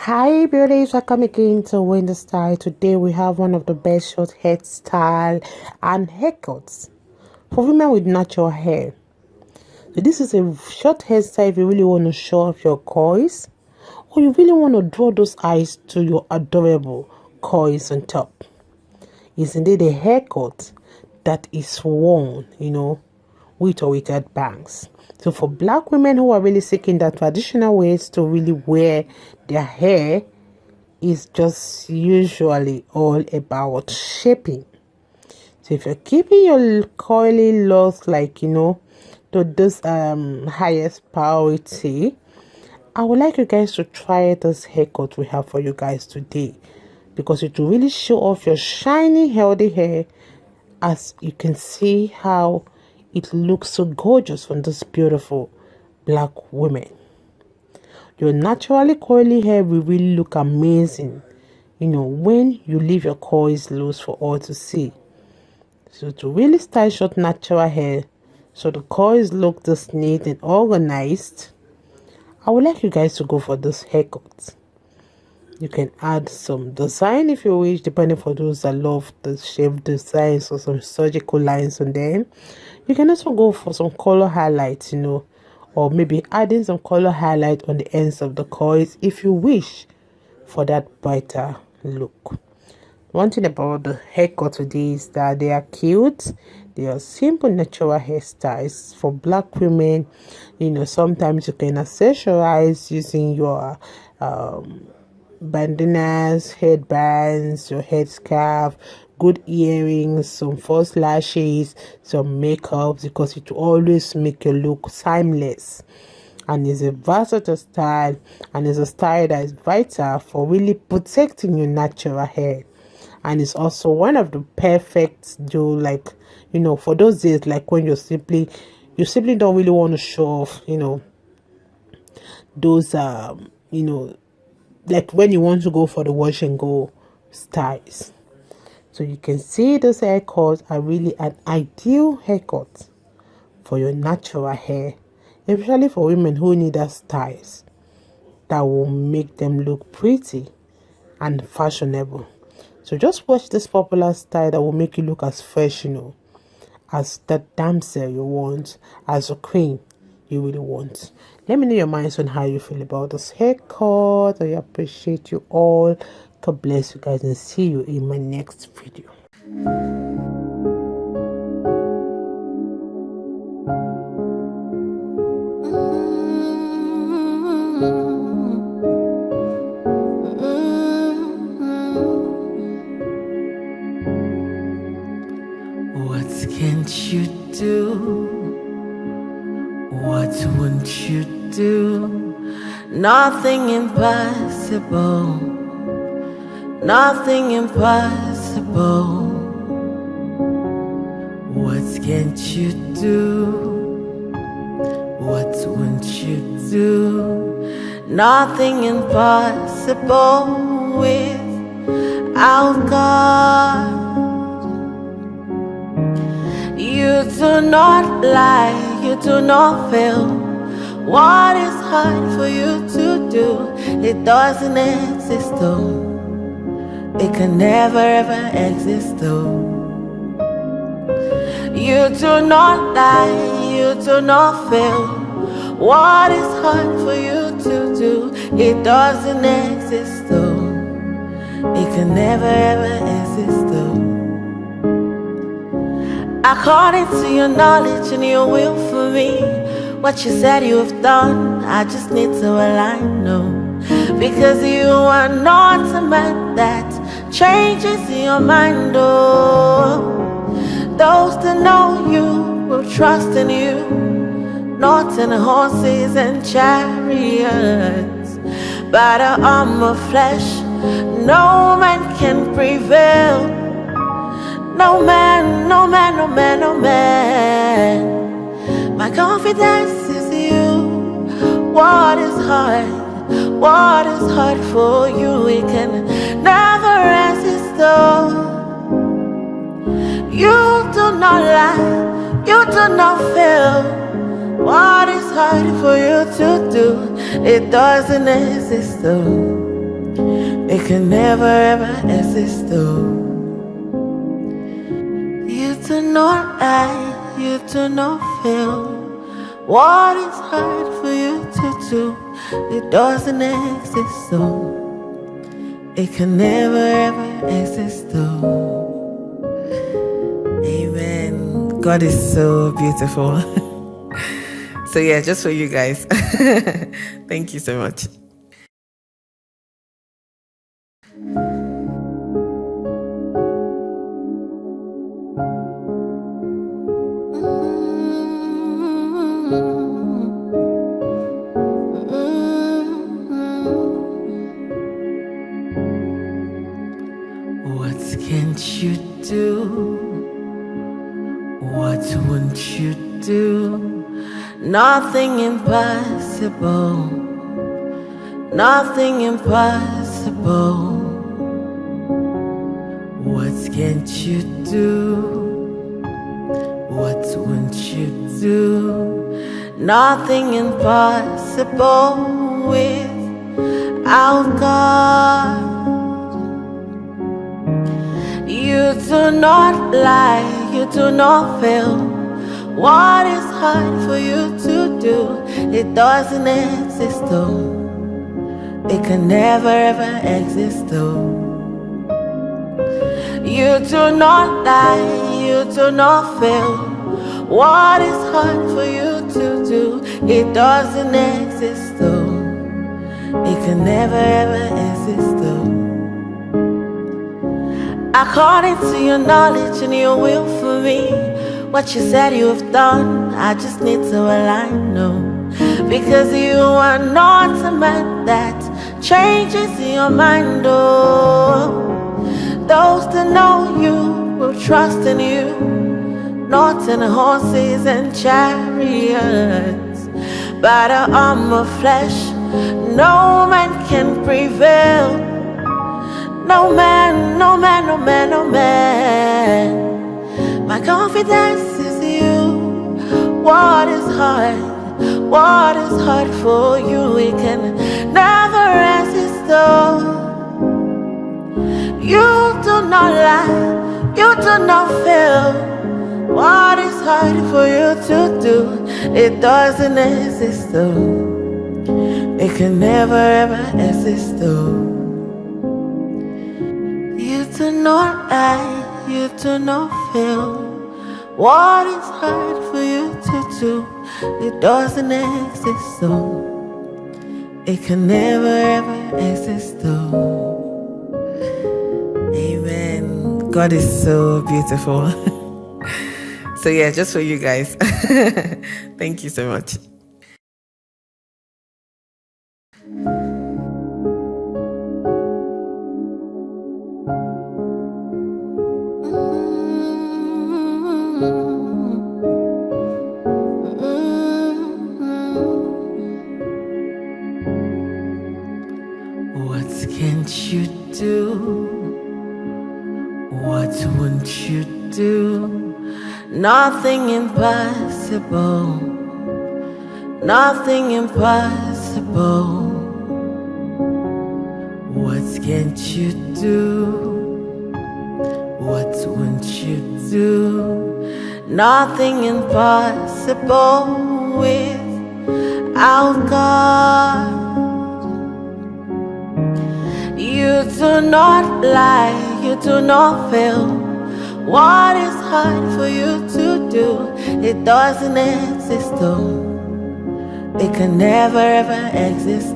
Hi beauties, welcome again to Winter Style. Today we have one of the best short hair style and haircuts for women with natural hair. So this is a short hairstyle if you really want to show off your coils, or you really want to draw those eyes to your adorable coils on top. It's indeed a haircut that is worn, with or without bangs. So for black women who are really seeking the traditional ways to really wear their hair, is just usually all about shaping. So if you're keeping your coily locks to this highest priority, I would like you guys to try this haircut we have for you guys today, because it will really show off your shiny healthy hair. As you can see how it looks so gorgeous on this beautiful black women. Your naturally coily hair will really look amazing, when you leave your coils loose for all to see. So to really style short natural hair, so the coils look this neat and organized, I would like you guys to go for this haircut. You can add some design if you wish, depending for those that love the shape designs or some surgical lines on them. You can also go for some color highlights, or maybe adding some color highlight on the ends of the coils if you wish for that brighter look. One thing about the haircut today is that they are cute. They are simple natural hairstyles for black women. Sometimes you can accessorize using your bandanas, headbands, your headscarf, good earrings, some false lashes, some makeup, because it will always make your look timeless. And it's a versatile style, and it's a style that is vital for really protecting your natural hair. And it's also one of the perfect for those days like when you simply don't really want to show off, those like when you want to go for the wash and go styles. So you can see those haircuts are really an ideal haircut for your natural hair, especially for women who need that styles that will make them look pretty and fashionable. So just watch this popular style that will make you look as fresh, as that damsel you want, as a queen you really want. Let me know your minds on how you feel about this haircut. I appreciate you all. God bless you guys, and see you in my next video. What can't you do? What won't you do? Nothing impossible. Nothing impossible. What can't you do? What won't you do? Nothing impossible without God. You do not lie, you do not fail. What is hard for you to do? It doesn't exist though. It can never ever exist though. You do not lie, you do not fail. What is hard for you to do? It doesn't exist though. It can never ever exist though. According to your knowledge and your will for me, what you said you have done, I just need to align, no. Because you are not a man that changes your mind, oh. Those that know you will trust in you, not in horses and chariots. By the arm of flesh, no man can prevail. No man, no man, no man, no man. My confidence is you. What is hard? What is hard for you? We can never resist though. You do not lie, you do not fail. What is hard for you to do? It doesn't exist though. It can never ever exist though. You do not lie, you do not feel what is hard for you to do. It doesn't exist though. It can never ever exist though. Amen. God is so beautiful. So yeah, just for you guys. Thank you so much. What can't you do? What won't you do? Nothing impossible. Nothing impossible. What can't you do? What won't you do? Nothing impossible without God. You do not lie, you do not fail. What is hard for you to do? It doesn't exist though. It can never ever exist though. You do not lie, you do not fail. What is hard for you to do? It doesn't exist though. It can never ever exist though. According to your knowledge and your will for me, what you said you have done, I just need to align, no. Because you are not a man that changes your mind, oh. Those that know you will trust in you, not in horses and chariots. By the arm of flesh, no man can prevail. No man, no man, no man, no man. My confidence is you. What is hard? What is hard for you? We can never resist though. You do not lie, you do not fail. What is hard for you to do? It doesn't exist though. It can never ever exist though. You do not lie, you do not fail. What is hard for you to do? It doesn't exist though. It can never ever exist though. Amen. God is so beautiful. So yeah, just for you guys. Thank you so much. What can't you do? What won't you do? Nothing impossible. Nothing impossible. What can't you do? What won't you do? Nothing impossible without God. You do not lie, you do not fail. What is hard for you to do? It doesn't exist though. It can never ever exist.